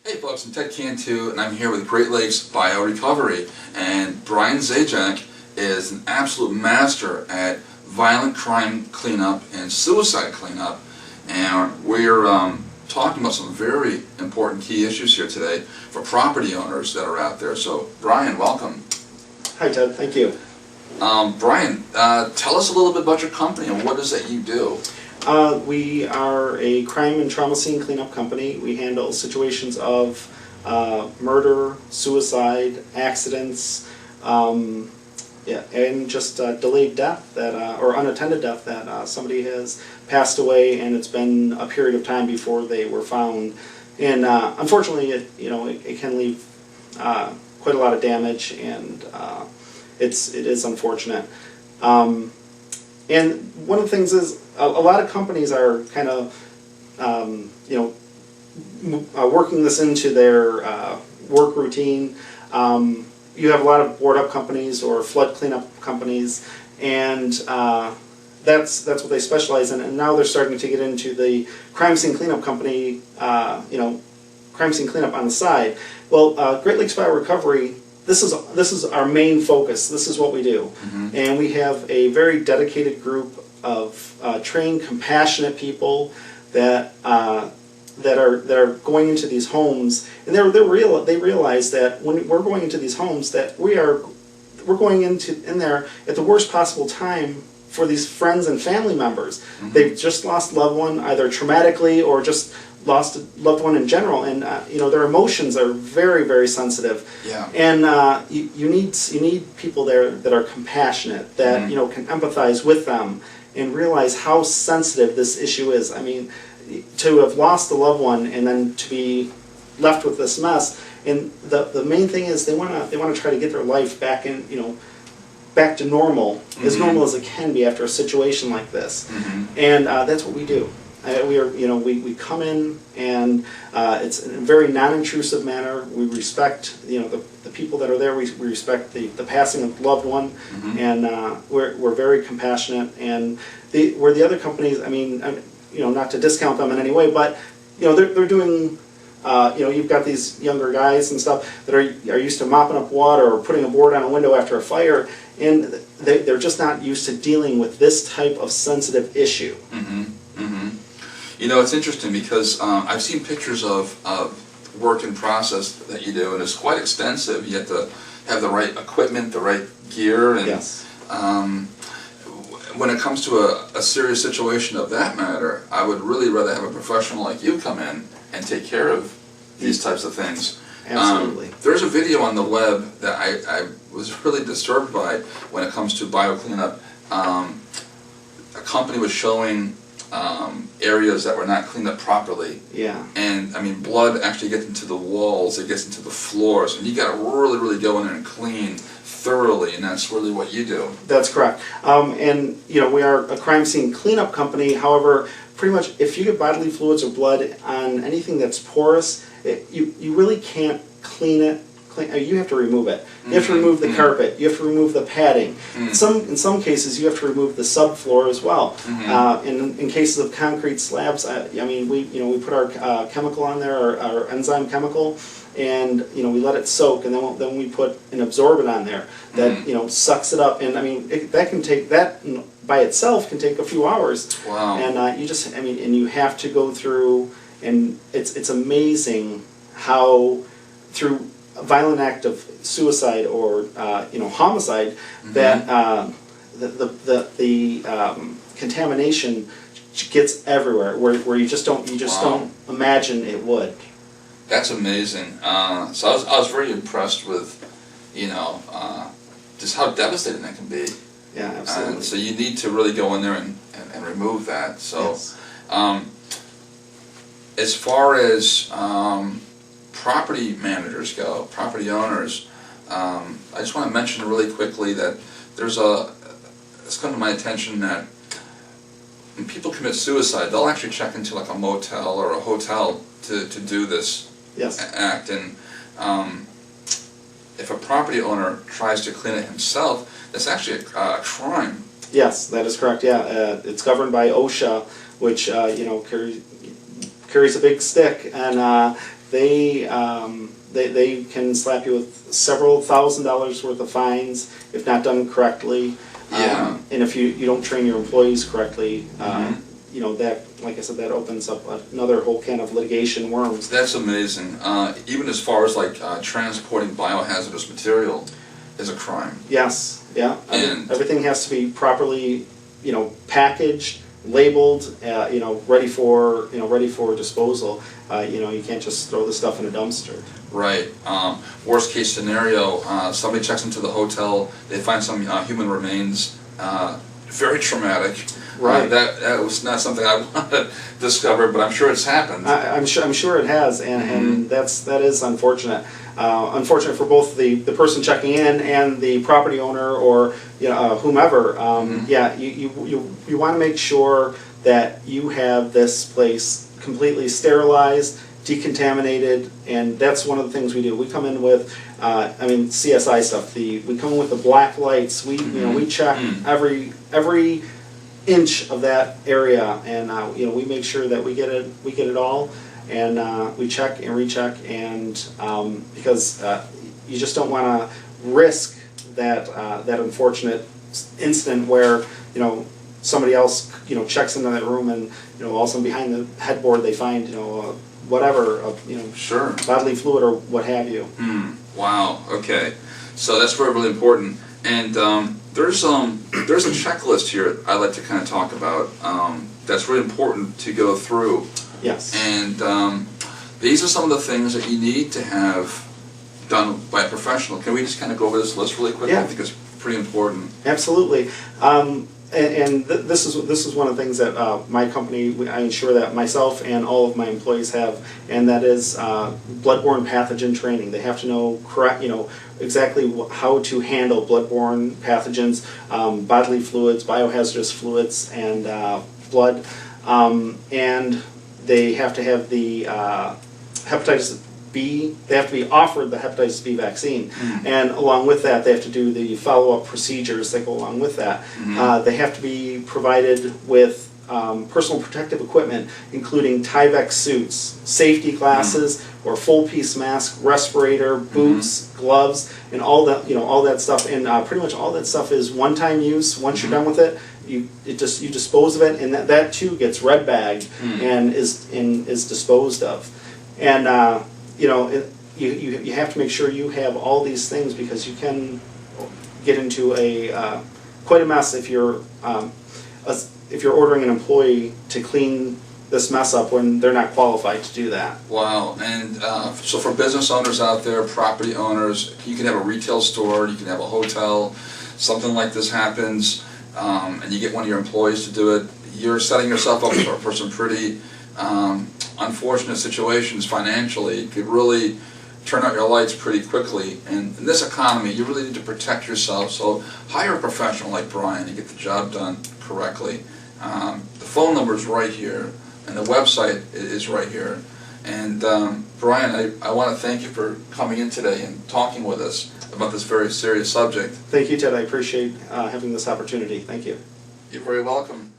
Hey folks, I'm Ted Cantu, and I'm here with Great Lakes Biorecovery. And Brian Zajac is an absolute master at violent crime cleanup and suicide cleanup. And we're talking about some very important key issues here today for property owners that are out there. So, Brian, welcome. Hi, Ted. Thank you. Brian, tell us a little bit about your company and what is it you do? We are a crime and trauma scene cleanup company. We handle situations of murder, suicide, accidents, and just delayed death that, or unattended death that somebody has passed away, and it's been a period of time before they were found. And unfortunately, it can leave quite a lot of damage, and it is unfortunate. And one of the things is, a lot of companies are kind of, working this into their work routine. You have a lot of board up companies or flood cleanup companies, and that's what they specialize in. And now they're starting to get into the crime scene cleanup company, crime scene cleanup on the side. Well, Great Lakes Biorecovery, this is our main focus. This is what we do, and we have a very dedicated group of trained, compassionate people that are going into these homes, and they realize that when we're going into these homes, that we're going in there at the worst possible time for these friends and family members. They've just lost a loved one, either traumatically or just lost a loved one in general, and their emotions are very, very sensitive. Yeah. And you need people there that are compassionate, that can empathize with them and realize how sensitive this issue is. I mean, to have lost a loved one and then to be left with this mess. And the main thing is they want to try to get their life back in, back to normal, as normal as it can be after a situation like this. And that's what we do. We come in, and it's in a very non-intrusive manner. We respect the people that are there. We respect the passing of a loved one, and we're very compassionate. And where the other companies, I mean, not to discount them in any way, but they're doing. You've got these younger guys and stuff that are used to mopping up water or putting a board on a window after a fire, and they're just not used to dealing with this type of sensitive issue. It's interesting because I've seen pictures of work in process that you do, and it's quite extensive. You have to have the right equipment, the right gear, and yes. When it comes to a serious situation of that matter, I would really rather have a professional like you come in and take care of these types of things. Absolutely. There's a video on the web that I was really disturbed by when it comes to bio cleanup. A company was showing areas that were not cleaned up properly. Yeah. And I mean, blood actually gets into the walls, it gets into the floors, and you got to really, really go in there and clean thoroughly, and that's really what you do. That's correct. And we are a crime scene cleanup company. However, pretty much if you get bodily fluids or blood on anything that's porous, you really can't clean it. You have to remove it. You have to remove the carpet. You have to remove the padding. In some cases, you have to remove the subfloor as well. In cases of concrete slabs, we put our chemical on there, our enzyme chemical, and we let it soak, and then we put an absorbent on there that sucks it up. And I mean, that by itself can take a few hours. Wow. And and you have to go through, and it's amazing how through a violent act of suicide or homicide, that the contamination gets everywhere, where you just don't imagine it would. That's amazing. So I was very impressed with just how devastating that can be. Yeah, absolutely. So you need to really go in there and remove that. So yes. As far as property managers go, property owners, I just want to mention really quickly that it's come to my attention that when people commit suicide, they'll actually check into like a motel or a hotel to do this act. And if a property owner tries to clean it himself, that's actually a crime. Yes, that is correct. Yeah, it's governed by OSHA, which carries a big stick, and they can slap you with several $1,000s worth of fines if not done correctly. Yeah. And if you don't train your employees correctly, you know, that, like I said, that opens up another whole can of litigation worms. That's amazing. Even as far as like transporting biohazardous material is a crime. Yes, yeah. And everything has to be properly, you know, packaged, labeled, you know, ready for disposal. You know, you can't just throw the stuff in a dumpster. right. Worst case scenario, somebody checks into the hotel, they find some human remains. Very traumatic. Right. That was not something I want to discover, but I'm sure it's happened. I'm sure it has, and that is unfortunate. Unfortunate for both the person checking in and the property owner, or you know, whomever. Yeah, you want to make sure that you have this place completely sterilized, decontaminated, and that's one of the things we do. We come in with, I mean, CSI stuff. We come in with the black lights. We you know, we check every inch of that area, and you know, we make sure that we get it all, and we check and recheck, and because you just don't want to risk that unfortunate incident where, you know, somebody else, you know, checks into that room, and you know, all of a sudden behind the headboard they find, you know, whatever, you know, Sure. bodily fluid or what have you. Wow. Okay. So that's really important. And there's a checklist here I'd like to kind of talk about. That's really important to go through. Yes. And these are some of the things that you need to have done by a professional. Can we just kind of go over this list really quickly? Yeah. I think it's pretty important. Absolutely. This is one of the things that my company, I ensure that myself and all of my employees have, and that is bloodborne pathogen training. They have to know exactly how to handle bloodborne pathogens, bodily fluids, biohazardous fluids, and blood, and they have to have the hepatitis B. They have to be offered the hepatitis B vaccine, and along with that, they have to do the follow-up procedures that go along with that. They have to be provided with personal protective equipment, including Tyvek suits, safety glasses, or full-piece mask, respirator, boots, gloves, and all that. You know, all that stuff, and pretty much all that stuff is one-time use. Once you're done with it, you dispose of it, and that too gets red bagged and is disposed of, and. You know, you have to make sure you have all these things, because you can get into quite a mess if you're ordering an employee to clean this mess up when they're not qualified to do that. Wow. And so for business owners out there, property owners, you can have a retail store, you can have a hotel, something like this happens, and you get one of your employees to do it. You're setting yourself up for some pretty unfortunate situations financially. It could really turn out your lights pretty quickly, and in this economy you really need to protect yourself, so hire a professional like Brian to get the job done correctly. The phone number is right here, and the website is right here. And Brian, I want to thank you for coming in today and talking with us about this very serious subject. Thank you, Ted. I appreciate having this opportunity. Thank you. You're very welcome.